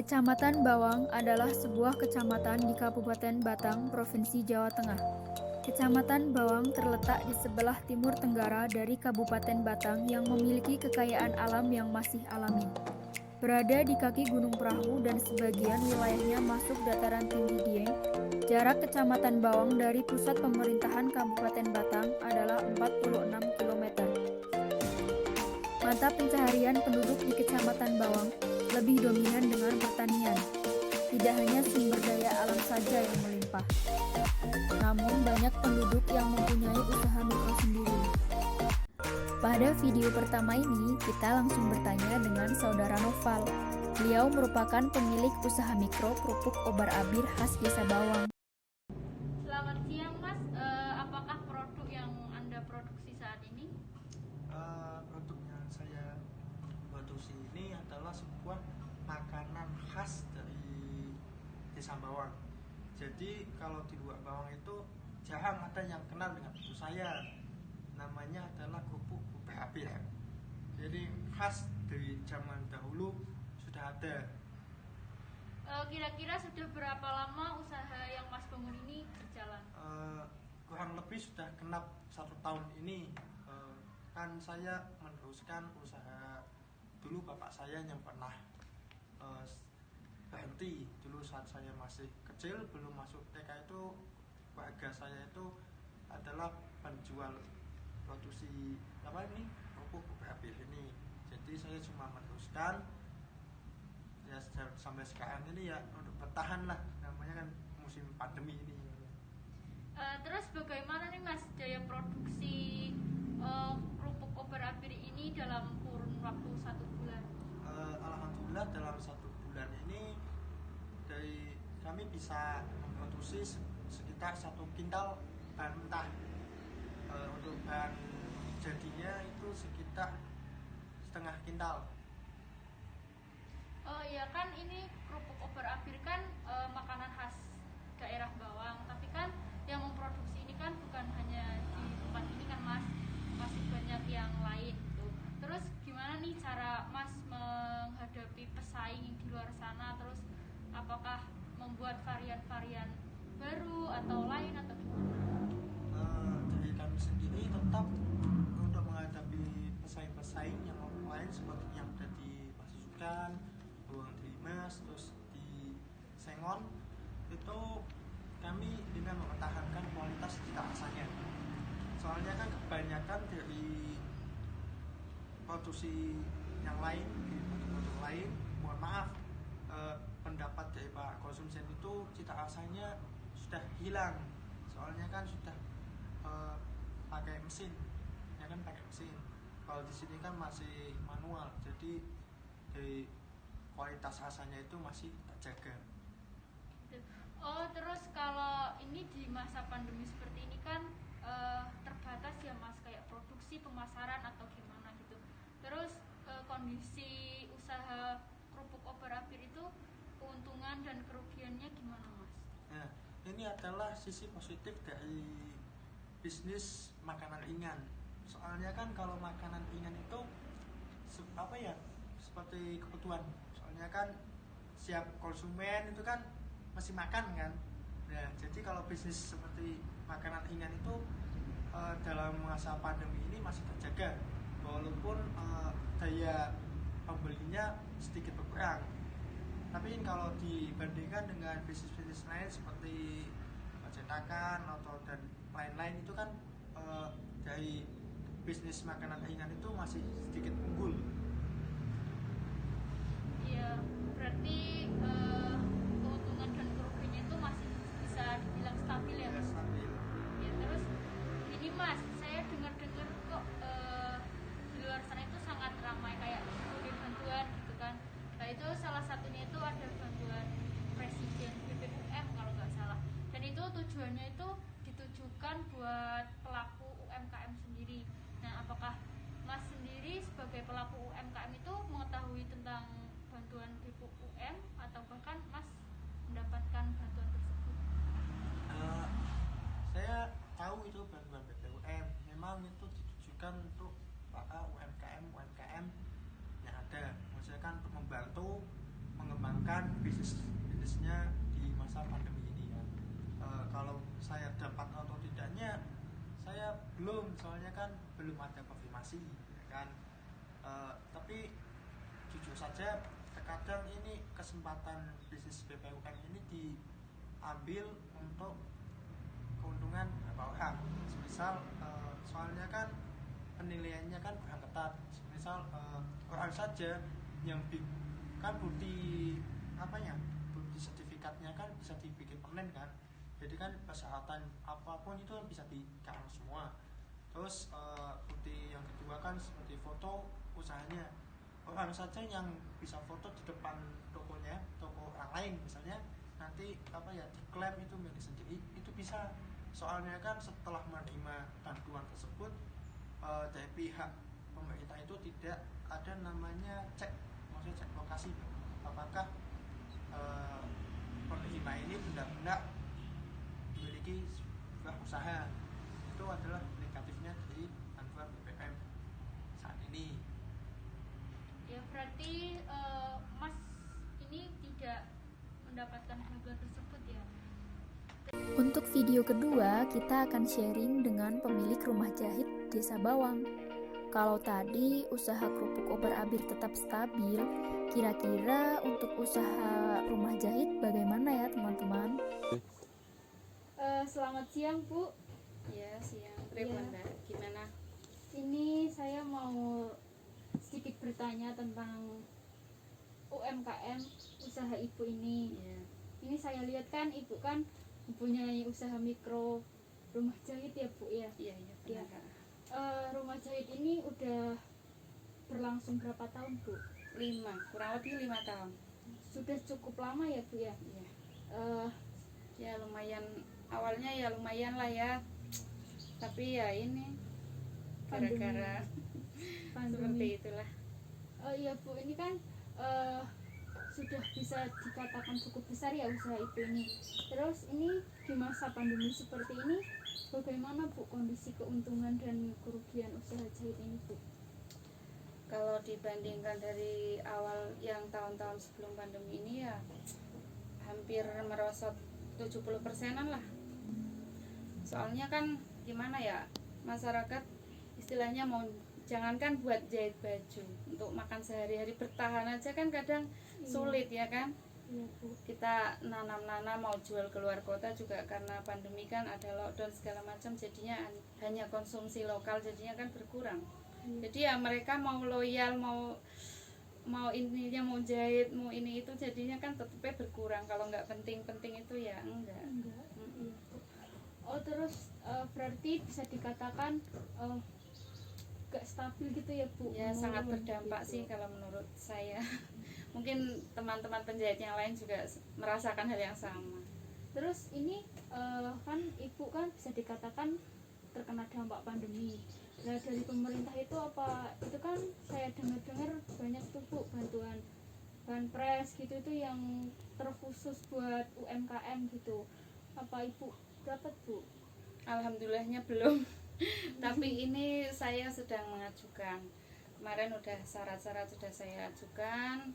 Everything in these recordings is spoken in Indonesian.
Kecamatan Bawang adalah sebuah kecamatan di Kabupaten Batang, Provinsi Jawa Tengah. Kecamatan Bawang terletak di sebelah timur tenggara dari Kabupaten Batang yang memiliki kekayaan alam yang masih alami. Berada di kaki Gunung Perahu dan sebagian wilayahnya masuk dataran tinggi Dieng, jarak Kecamatan Bawang dari pusat pemerintahan Kabupaten Batang adalah 46 km. Mata pencaharian penduduk di Kecamatan Bawang lebih dominan dengan pertanian. Tidak hanya sumber daya alam saja yang melimpah, namun banyak penduduk yang mempunyai usaha mikro sendiri. Pada video pertama ini, kita langsung bertanya dengan Saudara Noval. Beliau merupakan pemilik usaha mikro kerupuk obar-abir khas Desa Bawang. Selamat siang, Mas. Apakah produk yang Anda produksi saat ini? Produk yang saya produksi ini adalah sebuah makanan khas dari Desa Bawang. Jadi kalau di luar Bawang itu jarang ada yang kenal dengan produk saya. Namanya adalah kerupuk obar-abir. Jadi khas dari zaman dahulu sudah ada. Kira-kira sudah berapa lama usaha yang Mas bangun ini berjalan? Kurang lebih sudah genap 1 tahun ini. Kan saya meneruskan usaha dulu bapak saya yang pernah berhenti dulu saat saya masih kecil, belum masuk TK. Itu keluarga saya itu adalah penjual produksi kerupuk obar-abir ini. Jadi saya cuma meneruskan ya sampai sekarang ini ya untuk bertahan lah, namanya kan musim pandemi ini. Terus bagaimana nih, Mas, daya produksi kerupuk obar-abir ini dalam kurun waktu 1 bulan? Alhamdulillah dalam 1 bulan ini dari kami bisa memproduksi sekitar 1 kintal bahan mentah. Untuk bahan jadinya itu sekitar setengah kintal. Oh ya, kan ini kerupuk obar-abir kan makanan khas daerah Bawang, tapi kan yang memproduksi ini kan bukan hanya di tempat ini kan, Mas, masih banyak yang lain gitu. Terus gimana nih cara Mas menghadapi pesaing di luar sana? Terus apakah membuat varian-varian baru atau lain atau gimana? Dari kami sendiri tetap untuk menghadapi pesaing-pesaing yang lain seperti yang ada di Pasukan, Bawang Dimas, terus di Sengon, itu kami dengan mempertahankan kualitas cita rasanya. Soalnya kan kebanyakan dari produksi yang lain, di produk-produk lain, mohon maaf, pendapat dari Pak konsumen itu cita rasanya sudah hilang. Soalnya kan sudah pakai mesin, ya kan pakai mesin. Kalau di sini kan masih manual, jadi dari kualitas rasanya itu masih terjaga. Oh, terus kalau ini di masa pandemi seperti ini kan terbatas ya, Mas, kayak produksi, pemasaran atau gimana gitu. Terus kondisi usaha kerupuk obar-abir itu keuntungan dan kerugiannya gimana, Mas? Nah, ini adalah sisi positif dari bisnis makanan ringan. Soalnya kan kalau makanan ringan itu seperti kebutuhan. Soalnya kan siap konsumen itu kan masih makan kan. Nah, jadi kalau bisnis seperti makanan ringan itu dalam masa pandemi ini masih terjaga, walaupun daya pembelinya sedikit berkurang. Tapi kalau dibandingkan dengan bisnis-bisnis lain seperti percetakan atau dan lain-lain itu kan dari bisnis makanan ringan itu masih sedikit unggul. Iya, berarti keuntungan dan kerugiannya itu masih bisa dibilang stabil ya, Mas? Stabil. Ya, terus ini, Mas, saya dengar-dengar kok di luar sana itu sangat ramai kayak berbagai bantuan gitu kan. Nah, itu salah satunya itu ada bantuan Presiden BPUM kalau nggak salah. Dan itu tujuannya itu ditujukan buat pelaku UMKM sendiri. Nah, apakah Mas sendiri sebagai pelaku UMKM itu mengetahui tentang bantuan BPUM atau bahkan Mas mendapatkan bantuan tersebut? Saya tahu itu bantuan BPUM memang itu ditujukan untuk para UMKM yang ada, maksudnya kan untuk membantu mengembangkan bisnisnya di masa pandemi ini ya. Kalau saya dapat atau tidaknya saya belum, soalnya kan belum ada konfirmasi ya kan. Tapi jujur saja terkadang ini kesempatan bisnis BPUM ini diambil untuk keuntungan berapa orang. Misal soalnya kan penilaiannya kan kurang ketat. Misal orang saja yang kan bukti bukti sertifikatnya kan bisa dibikin online kan. Jadi kan persyaratan apapun itu bisa dikarang semua. Terus bukti yang kedua kan seperti foto usahanya. Orang saja yang bisa foto di depan tokonya, toko orang lain misalnya, nanti diklaim itu milik sendiri, itu bisa. Soalnya kan setelah menerima bantuan tersebut dari pihak pemerintah itu tidak ada namanya maksudnya cek lokasi, apakah penerima ini benar-benar memiliki sebuah usaha. Itu adalah negatifnya dari bantuan BPM saat ini. Ya berarti Mas ini tidak mendapatkan bantuan tersebut ya. Untuk video kedua, kita akan sharing dengan pemilik rumah jahit Desa Bawang. Kalau tadi usaha kerupuk obar-abir tetap stabil, kira-kira untuk usaha rumah jahit bagaimana ya teman-teman? Selamat siang Bu. Ya, siang. Iya. Gimana? Ini saya mau sedikit bertanya tentang UMKM usaha Ibu ini. Ya. Ini saya lihat kan Ibu kan mempunyai usaha mikro rumah jahit ya Bu ya. Iya, Iya. benar. Rumah jahit ini udah berlangsung berapa tahun Bu? Kurang lebih 5 tahun. Sudah cukup lama ya Bu ya. Iya. Eh, Ya lumayan, awalnya ya lumayan lah ya. Tapi ya ini gara-gara seperti pandemi. itulah. Iya Bu, ini kan sudah bisa dikatakan cukup besar ya usaha Ibu ini. Terus ini di masa pandemi seperti ini, bagaimana Bu kondisi keuntungan dan kerugian usaha jahit ini Bu? Kalau dibandingkan dari awal yang tahun-tahun sebelum pandemi ini ya hampir merosot 70%-an lah. Soalnya kan gimana ya, masyarakat istilahnya mau jangankan buat jahit baju, untuk makan sehari-hari bertahan aja kan kadang sulit ya kan. Iya Bu. Kita nanam-nanam mau jual keluar kota juga karena pandemi kan ada lockdown segala macam, jadinya hanya konsumsi lokal, jadinya kan berkurang. Jadi ya mereka mau loyal, mau ininya mau jahit mau ini itu, jadinya kan tetapnya berkurang. Kalau nggak penting-penting itu ya enggak. Enggak. Iya, Bu. Oh terus berarti bisa dikatakan gak stabil gitu ya Bu? Ya sangat Menurun berdampak gitu. sih kalau menurut saya. Mungkin teman-teman penjahit yang lain juga merasakan hal yang sama. Terus ini kan Ibu kan bisa dikatakan terkena dampak pandemi. Nah dari pemerintah itu apa? Itu kan saya dengar-dengar banyak tuh Bu bantuan banpres gitu itu yang terkhusus buat UMKM gitu. Apa Ibu dapat Bu? Alhamdulillahnya belum. Tapi ini saya sedang mengajukan. Kemarin udah syarat-syarat sudah saya ajukan.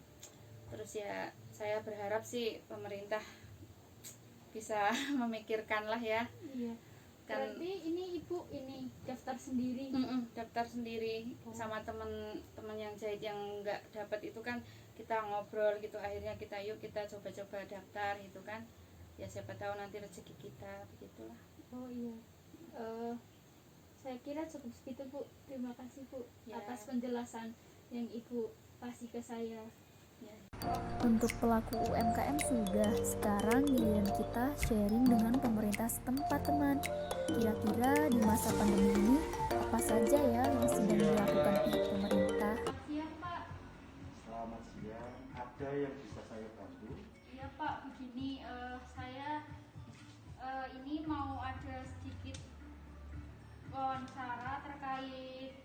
Terus ya saya berharap sih pemerintah bisa memikirkan lah ya. Iya. Kan Berarti ini Ibu ini daftar sendiri. daftar sendiri sama temen-temen yang jahit yang nggak dapat itu kan kita ngobrol gitu, akhirnya kita coba-coba daftar gitu kan. Ya siapa tahu nanti rezeki kita, begitulah. Oh iya. Saya kira cukup segitu Bu. Terima kasih Bu Ya. atas penjelasan yang Ibu kasih ke saya. Ya. Untuk pelaku UMKM sudah, sekarang giliran kita sharing dengan pemerintah setempat teman. Kira-kira di masa pandemi ini apa saja ya yang sedang dilakukan pihak pemerintah? Siang Pak. Selamat siang, ada yang bisa saya bantu? Iya Pak, begini saya ini mau ada sedikit wawancara terkait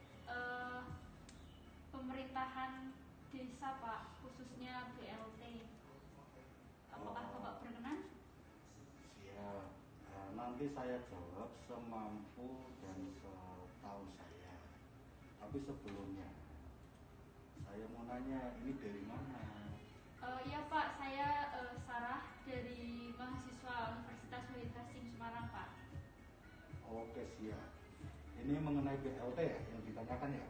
pemerintahan desa Pak, khususnya BLT. Apakah Bapak berkenan? Siap. Nanti saya jawab semampu dan setahu saya. Tapi sebelumnya, saya mau nanya, ini dari mana? Iya Pak, saya Sarah dari mahasiswa Universitas Wahid Hasim Semarang Pak. Oke, siap. Ini mengenai BLT ya yang ditanyakan ya.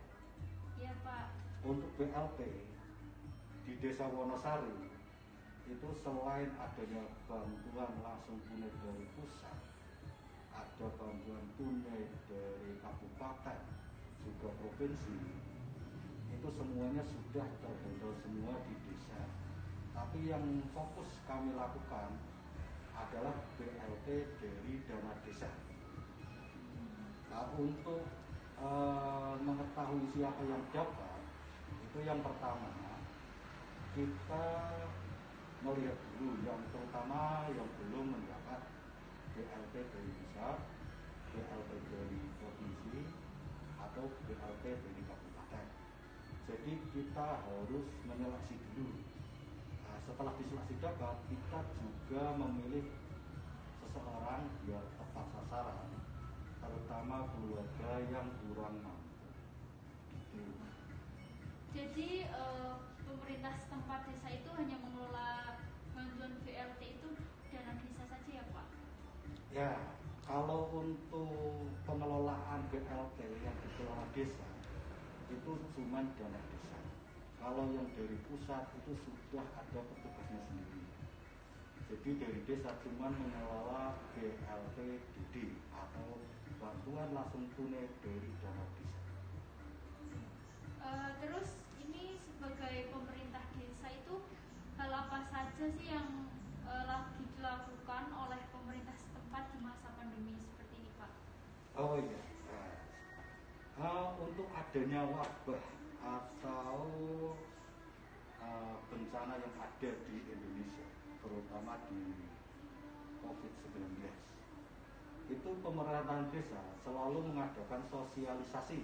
Iya Pak. Untuk BLT di Desa Wonosari itu selain adanya bantuan langsung tunai dari pusat, ada bantuan tunai dari kabupaten juga provinsi, itu semuanya sudah terhandle semua di desa. Tapi yang fokus kami lakukan adalah BLT dari dana desa. Nah, untuk mengetahui siapa yang dapat, itu yang pertama kita melihat dulu yang terutama yang belum mendapat BLT dari pusat, BLT dari provinsi, atau BLT dari kabupaten. Jadi kita harus menyeleksi dulu. Nah, setelah diseleksi dapat, kita juga memilih seseorang biar tepat sasaran, terutama keluarga yang kurang mampu. Jadi pemerintah setempat desa itu hanya mengelola bantuan BLT itu dana desa saja ya Pak? Ya, kalau untuk pengelolaan BLT yang dikelola desa itu cuma dana desa. Kalau yang dari pusat itu sudah ada petugasnya sendiri. Jadi dari desa cuma mengelola BLT DD atau bantuan langsung tunai dari dana desa. Terus ini sebagai pemerintah desa itu hal apa saja sih yang lagi dilakukan oleh pemerintah setempat di masa pandemi seperti ini Pak? Oh iya. Untuk adanya wabah atau bencana yang ada di Indonesia, terutama di COVID-19, itu pemerintahan desa selalu mengadakan sosialisasi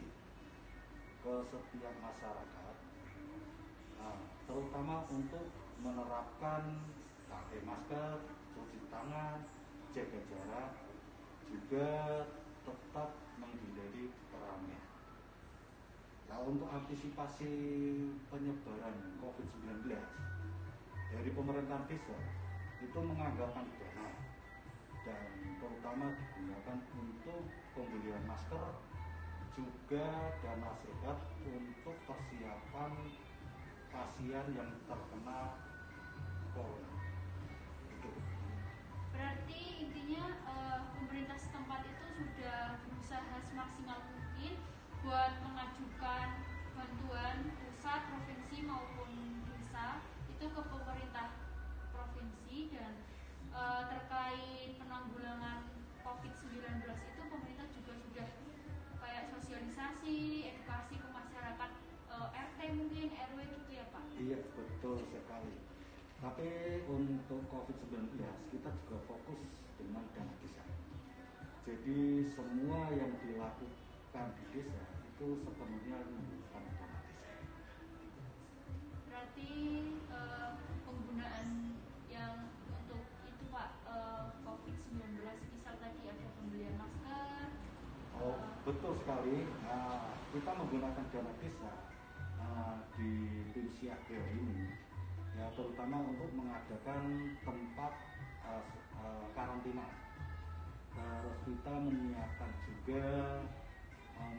ke setiap masyarakat, terutama untuk menerapkan pakai masker, cuci tangan, jaga jarak, juga tetap menghindari keramaian. Nah, untuk antisipasi penyebaran COVID-19 dari pemerintahan desa itu menganggarkan dana dan terutama digunakan untuk pembelian masker, juga dana sehat untuk persiapan pasien yang terkena corona. Itu. Berarti intinya pemerintah setempat itu sudah berusaha semaksimal mungkin buat mengajukan bantuan pusat, provinsi maupun desa itu ke pemerintah provinsi, dan terkait penanggulangan COVID-19 itu pemerintah juga sudah kayak sosialisasi, edukasi ke masyarakat, RT mungkin, RW gitu ya Pak? Iya, betul sekali. Tapi untuk COVID-19 kita juga fokus dengan dana desa. Jadi semua yang dilakukan di desa itu sepenuhnya menggunakan dana desa. Berarti penggunaan yang untuk itu Pak, COVID-19 misal tadi ada pembelian masker. Oh, betul sekali. Kita menggunakan dana desa di tim siaga ini, ya terutama untuk mengadakan tempat karantina. Terus kita menyiapkan juga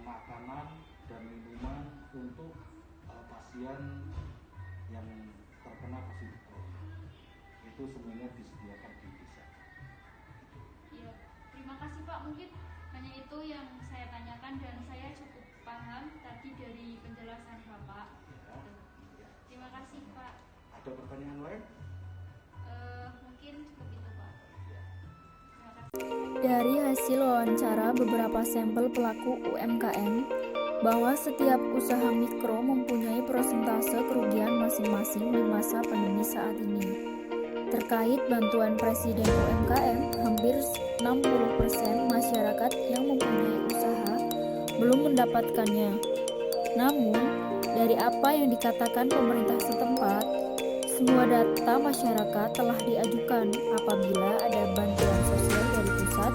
makanan dan minuman untuk pasien yang terkena positif corona. Itu semuanya disediakan di desa. Ya, terima kasih Pak. Mungkin hanya itu yang saya tanyakan dan saya cukup paham tadi dari penjelasan Bapak. Ya. Terima kasih Pak. Ada pertanyaan lain? Mungkin cukup itu Pak. Terima kasih. Dari hasil wawancara beberapa sampel pelaku UMKM, bahwa setiap usaha mikro mempunyai persentase kerugian masing-masing di masa pandemi saat ini. Terkait bantuan Presiden UMKM, hampir 60% masyarakat yang mempunyai usaha belum mendapatkannya. Namun, dari apa yang dikatakan pemerintah setempat, semua data masyarakat telah diajukan apabila ada bantuan sosial dari pusat